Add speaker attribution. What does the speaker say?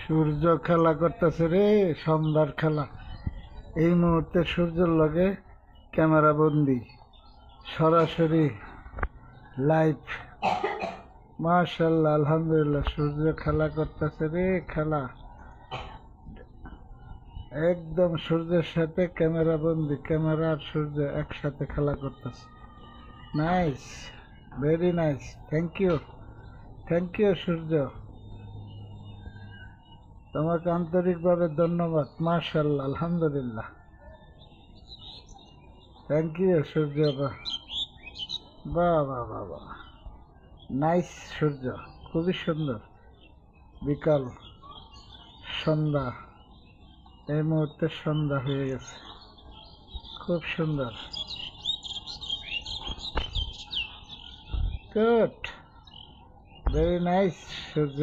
Speaker 1: সূর্য খেলা করতেছে রে, সন্ধ্যার খেলা। এই মুহূর্তে সূর্যের লগে ক্যামেরা বন্দি, সরাসরি লাইভ। মাশাআল্লাহ, আলহামদুলিল্লাহ, সূর্য খেলা করতেছে রে, খেলা একদম সূর্যের সাথে ক্যামেরা বন্দি। ক্যামেরা আর সূর্য একসাথে খেলা করতেছে। Nice, very nice, thank you, thank you Surya, তোমাকে আন্তরিকভাবে ধন্যবাদ। মাশাআল্লাহ, আলহামদুলিল্লাহ, থ্যাংক ইউ সূর্য। বাহ বাহ বাহ বাহ, নাইস সূর্য, খুবই সুন্দর। বিকাল, সন্ধ্যা, এই মুহূর্তে সন্ধ্যা হয়ে গেছে, খুব সুন্দর। গুড, ভেরি নাইস সূর্য।